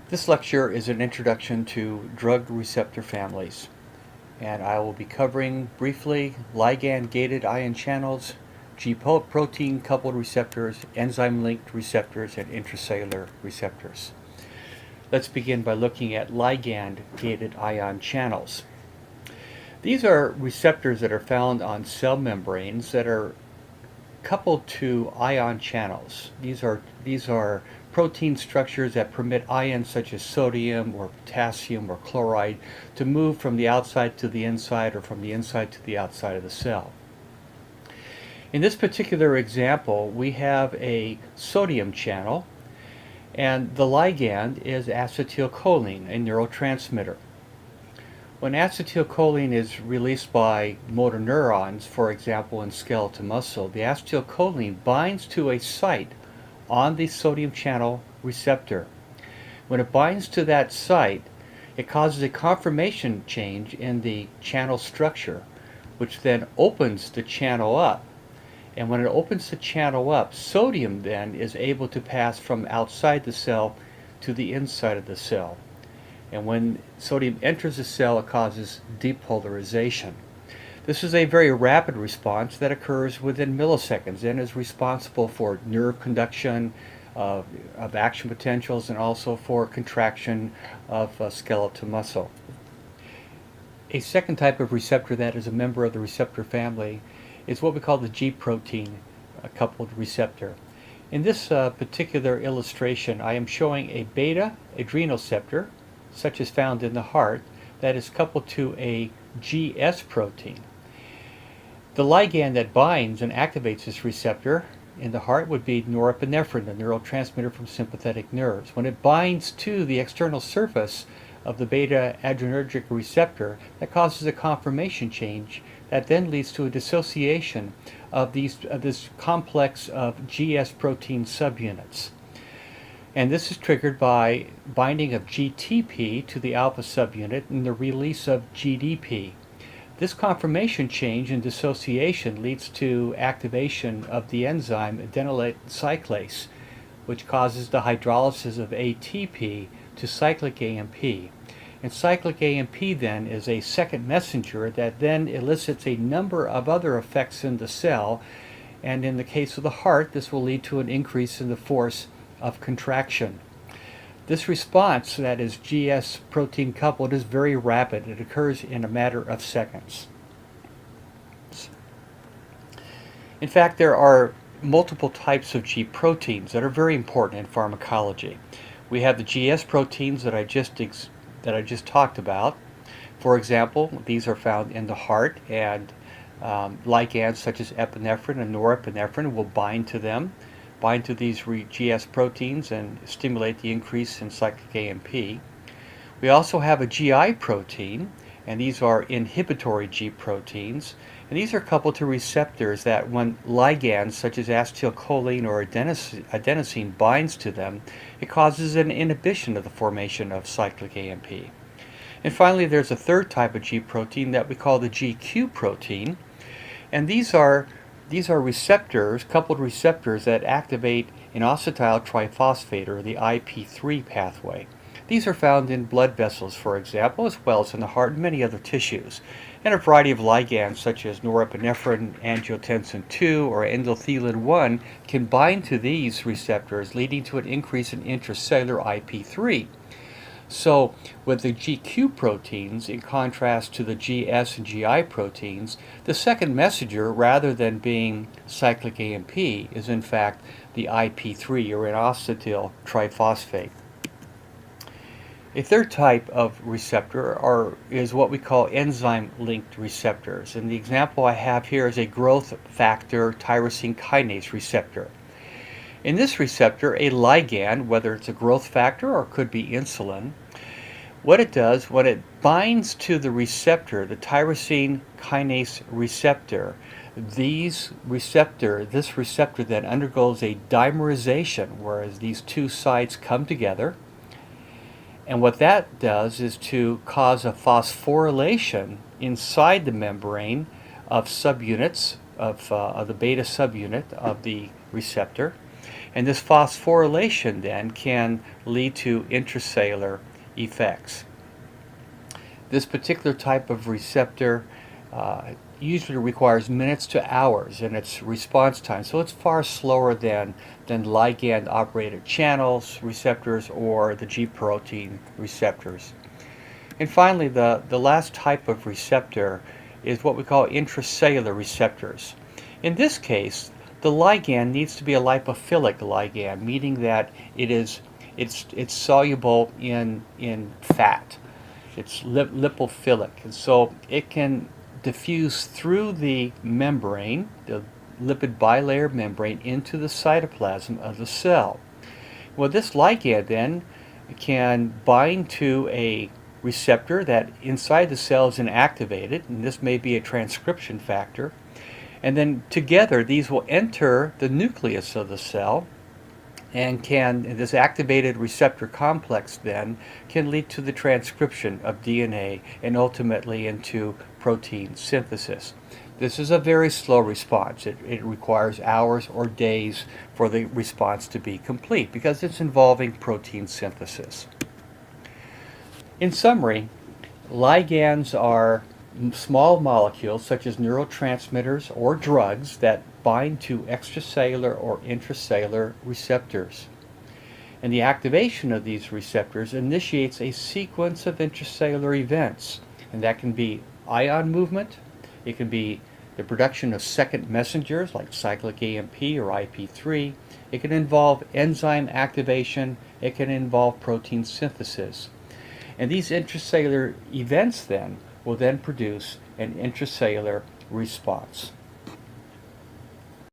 This lecture is an introduction to drug receptor families, and I will be covering briefly ligand-gated ion channels, G-protein coupled receptors, enzyme-linked receptors, and intracellular receptors. Let's begin by looking at ligand-gated ion channels. These are receptors that are found on cell membranes that are coupled to ion channels. These are protein structures that permit ions such as sodium or potassium or chloride to move from the outside to the inside or from the inside to the outside of the cell. In this particular example, we have a sodium channel, and the ligand is acetylcholine, a neurotransmitter. When acetylcholine is released by motor neurons, for example in skeletal muscle, the acetylcholine binds to a site on the sodium channel receptor. When it binds to that site, it causes a conformation change in the channel structure, which then opens the channel up. And when it opens the channel up, sodium then is able to pass from outside the cell to the inside of the cell. And when sodium enters the cell, it causes depolarization. This is a very rapid response that occurs within milliseconds and is responsible for nerve conduction of action potentials and also for contraction of skeletal muscle. A second type of receptor that is a member of the receptor family is what we call the G-protein coupled receptor. In this particular illustration, I am showing a beta adrenal receptor, such as found in the heart, that is coupled to a GS protein. The ligand that binds and activates this receptor in the heart would be norepinephrine, the neurotransmitter from sympathetic nerves. When it binds to the external surface of the beta adrenergic receptor, that causes a conformation change that then leads to a dissociation of this complex of GS protein subunits. And this is triggered by binding of GTP to the alpha subunit and the release of GDP. This conformation change and dissociation leads to activation of the enzyme adenylate cyclase, which causes the hydrolysis of ATP to cyclic AMP. And cyclic AMP then is a second messenger that then elicits a number of other effects in the cell, and in the case of the heart, this will lead to an increase in the force of contraction. This response, that is GS protein coupled, is very rapid. It occurs in a matter of seconds. In fact, there are multiple types of G proteins that are very important in pharmacology. We have the GS proteins that I just talked about. For example, these are found in the heart, and ligands such as epinephrine and norepinephrine will bind to these GS proteins and stimulate the increase in cyclic AMP. We also have a GI protein, and these are inhibitory G proteins, and these are coupled to receptors that when ligands such as acetylcholine or adenosine binds to them, it causes an inhibition of the formation of cyclic AMP. And finally, there's a third type of G protein that we call the GQ protein, and these are receptors, coupled receptors that activate inositol triphosphate, or the IP3 pathway. These are found in blood vessels, for example, as well as in the heart and many other tissues. And a variety of ligands such as norepinephrine, angiotensin II, or endothelin-1 can bind to these receptors, leading to an increase in intracellular IP3. So with the GQ proteins, in contrast to the GS and GI proteins, the second messenger, rather than being cyclic AMP, is in fact the IP3, or inositol triphosphate. A third type of receptor is what we call enzyme-linked receptors. And the example I have here is a growth factor tyrosine kinase receptor. In this receptor, a ligand, whether it's a growth factor or could be insulin, what it does, when it binds to the receptor, the tyrosine kinase receptor, this receptor then undergoes a dimerization, whereas these two sites come together. And what that does is to cause a phosphorylation inside the membrane of subunits of the beta subunit of the receptor. And this phosphorylation then can lead to intracellular effects. This particular type of receptor usually requires minutes to hours in its response time, so it's far slower than ligand-operated channels receptors or the G protein receptors. And finally, the last type of receptor is what we call intracellular receptors. In this case, the ligand needs to be a lipophilic ligand, meaning that it's soluble in fat. It's lipophilic, and so it can diffuse through the membrane, the lipid bilayer membrane, into the cytoplasm of the cell. Well, this ligand then can bind to a receptor that inside the cell is inactivated, and this may be a transcription factor, and then together these will enter the nucleus of the cell, and this activated receptor complex then can lead to the transcription of DNA and ultimately into protein synthesis. This is a very slow response. It requires hours or days for the response to be complete because it's involving protein synthesis. In summary, ligands are small molecules such as neurotransmitters or drugs that bind to extracellular or intracellular receptors. And the activation of these receptors initiates a sequence of intracellular events, and that can be ion movement, it can be the production of second messengers like cyclic AMP or IP3, it can involve enzyme activation, it can involve protein synthesis. And these intracellular events then will then produce an intracellular response.